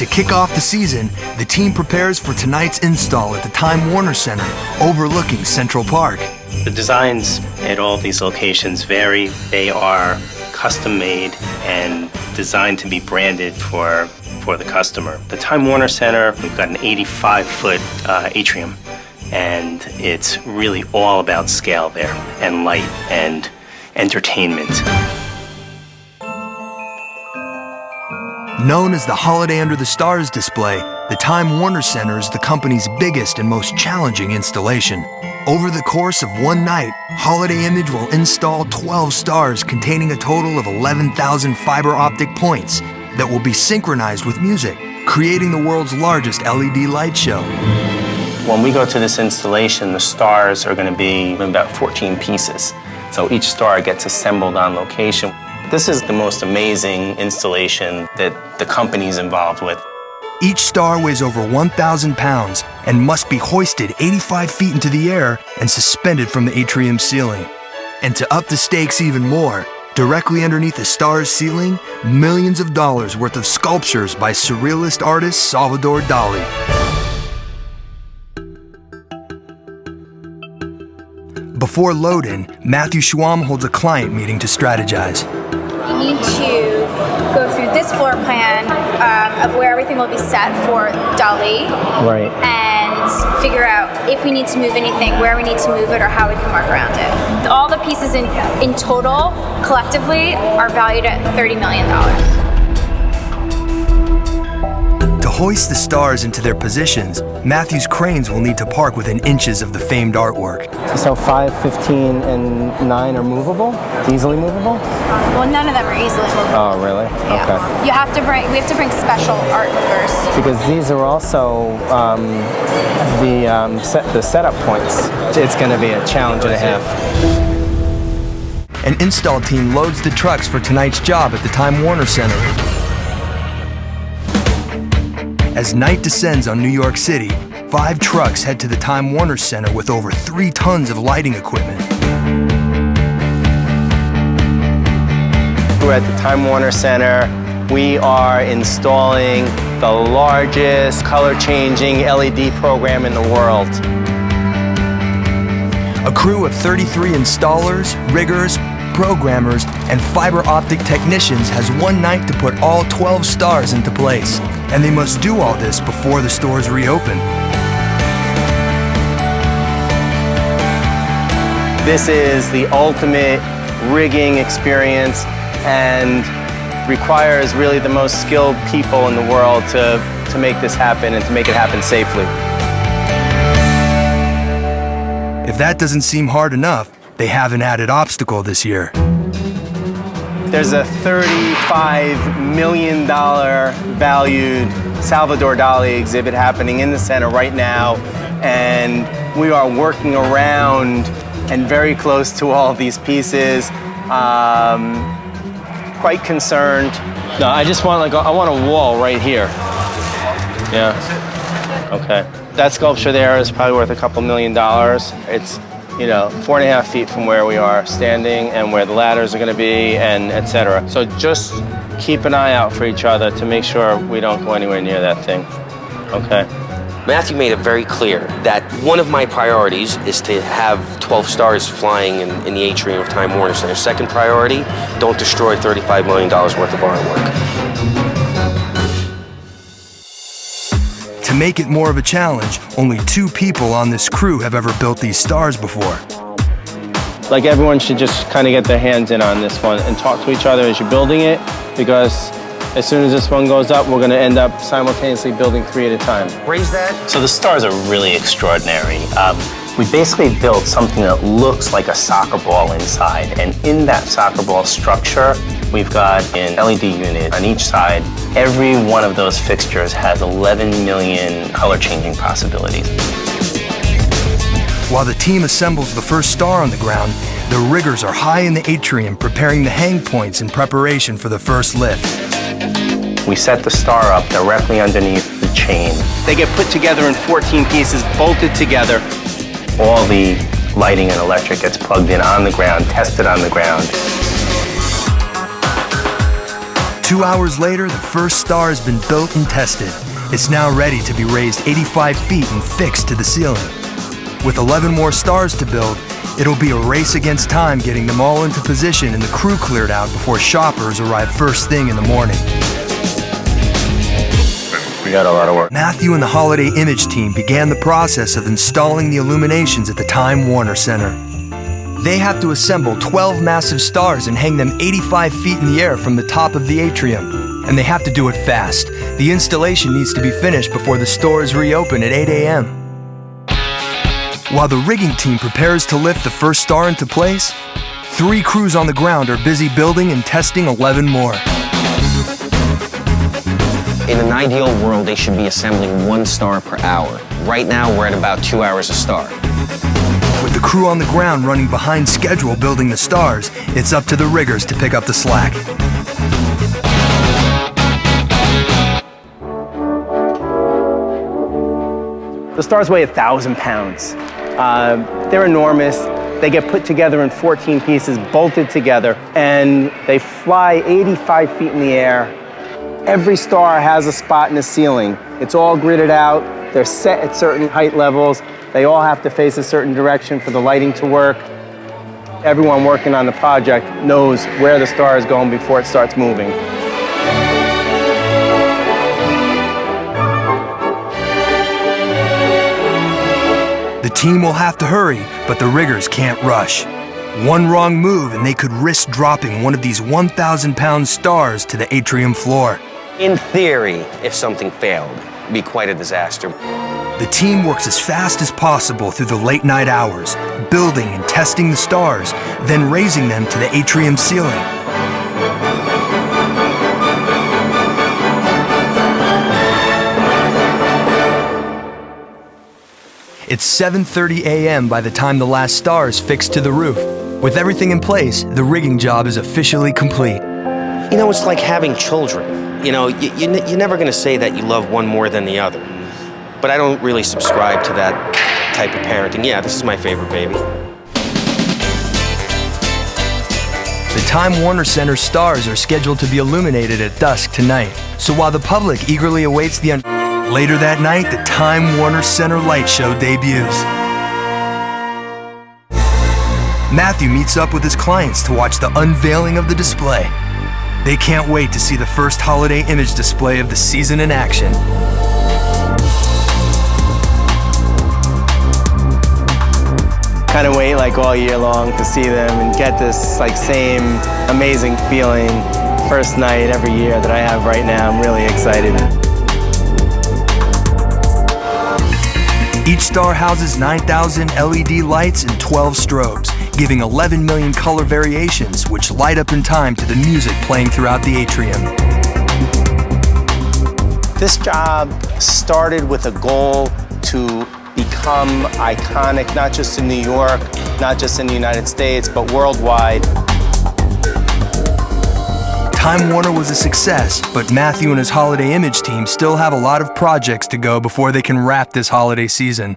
To kick off the season, the team prepares for tonight's install at the Time Warner Center, overlooking Central Park. The designs at all these locations vary. They are custom-made and designed to be branded for the customer. The Time Warner Center, we've got an 85-foot atrium, and it's really all about scale there, and light, and entertainment. Known as the Holiday Under the Stars display, the Time Warner Center is the company's biggest and most challenging installation. Over the course of one night, Holiday Image will install 12 stars containing a total of 11,000 fiber optic points that will be synchronized with music, creating the world's largest LED light show. When we go to this installation, the stars are going to be in about 14 pieces. So each star gets assembled on location. This is the most amazing installation that the company's involved with. Each star weighs over 1,000 pounds and must be hoisted 85 feet into the air and suspended from the atrium ceiling. And to up the stakes even more, directly underneath the star's ceiling, millions of dollars worth of sculptures by surrealist artist Salvador Dali. Before load-in, Matthew Schwam holds a client meeting to strategize. We need to go through this floor plan of where everything will be set for Dali. Right. And figure out if we need to move anything, where we need to move it, or how we can work around it. All the pieces in total, collectively, are valued at $30 million. To hoist the stars into their positions, Matthew's cranes will need to park within inches of the famed artwork. So 5, 15, and 9 are movable? Easily movable? Well, none of them are easily movable. Oh, really? Yeah. Okay. We have to bring special art movers. Because these are also the setup points. It's going to be a challenge and a half. An install team loads the trucks for tonight's job at the Time Warner Center. As night descends on New York City, 5 trucks head to the Time Warner Center with over 3 tons of lighting equipment. We're at the Time Warner Center. We are installing the largest color-changing LED program in the world. A crew of 33 installers, riggers, programmers, and fiber optic technicians has one night to put all 12 stars into place. And they must do all this before the stores reopen. This is the ultimate rigging experience and requires really the most skilled people in the world to make this happen and to make it happen safely. If that doesn't seem hard enough, they have an added obstacle this year. There's a $35 million valued Salvador Dali exhibit happening in the center right now, and we are working around and very close to all these pieces. Quite concerned. No, I just want I want a wall right here. Yeah. Okay. That sculpture there is probably worth a couple $1 million. It's 4.5 feet from where we are standing and where the ladders are going to be, and etc. So just keep an eye out for each other to make sure we don't go anywhere near that thing. Okay. Matthew made it very clear that one of my priorities is to have 12 stars flying in the atrium of Time Warner Center. Second priority, don't destroy $35 million worth of artwork. To make it more of a challenge, only 2 people on this crew have ever built these stars before. Like, everyone should just kind of get their hands in on this one and talk to each other as you're building it, because as soon as this one goes up, we're going to end up simultaneously building 3 at a time. Raise that. So the stars are really extraordinary. We basically built something that looks like a soccer ball inside, and in that soccer ball structure, we've got an LED unit on each side. Every one of those fixtures has 11 million color-changing possibilities. While the team assembles the first star on the ground, the riggers are high in the atrium preparing the hang points in preparation for the first lift. We set the star up directly underneath the chain. They get put together in 14 pieces, bolted together. All the lighting and electric gets plugged in on the ground, tested on the ground. 2 hours later, the first star has been built and tested. It's now ready to be raised 85 feet and fixed to the ceiling. With 11 more stars to build, it'll be a race against time getting them all into position and the crew cleared out before shoppers arrive first thing in the morning. We got a lot of work. Matthew and the Holiday Image team began the process of installing the illuminations at the Time Warner Center. They have to assemble 12 massive stars and hang them 85 feet in the air from the top of the atrium. And they have to do it fast. The installation needs to be finished before the stores reopen at 8 a.m. While the rigging team prepares to lift the first star into place, 3 crews on the ground are busy building and testing 11 more. In an ideal world, they should be assembling 1 star per hour. Right now, we're at about 2 hours a star. With the crew on the ground running behind schedule building the stars, it's up to the riggers to pick up the slack. The stars weigh 1,000 pounds. They're enormous. They get put together in 14 pieces, bolted together, and they fly 85 feet in the air. Every star has a spot in the ceiling. It's all gridded out. They're set at certain height levels. They all have to face a certain direction for the lighting to work. Everyone working on the project knows where the star is going before it starts moving. The team will have to hurry, but the riggers can't rush. One wrong move and they could risk dropping one of these 1,000-pound stars to the atrium floor. In theory, if something failed, it'd be quite a disaster. The team works as fast as possible through the late night hours, building and testing the stars, then raising them to the atrium ceiling. It's 7:30 a.m. by the time the last star is fixed to the roof. With everything in place, the rigging job is officially complete. You know, it's like having children. You know, you're never going to say that you love one more than the other. But I don't really subscribe to that type of parenting. Yeah, this is my favorite baby. The Time Warner Center stars are scheduled to be illuminated at dusk tonight. So while the public eagerly awaits later that night, the Time Warner Center light show debuts. Matthew meets up with his clients to watch the unveiling of the display. They can't wait to see the first holiday image display of the season in action. Kind of wait like all year long to see them and get this like same amazing feeling first night every year that I have right now. I'm really excited. Each star houses 9,000 LED lights and 12 strobes, giving 11 million color variations, which light up in time to the music playing throughout the atrium. This job started with a goal to become iconic, not just in New York, not just in the United States, but worldwide. Time Warner was a success, but Matthew and his Holiday Image team still have a lot of projects to go before they can wrap this holiday season.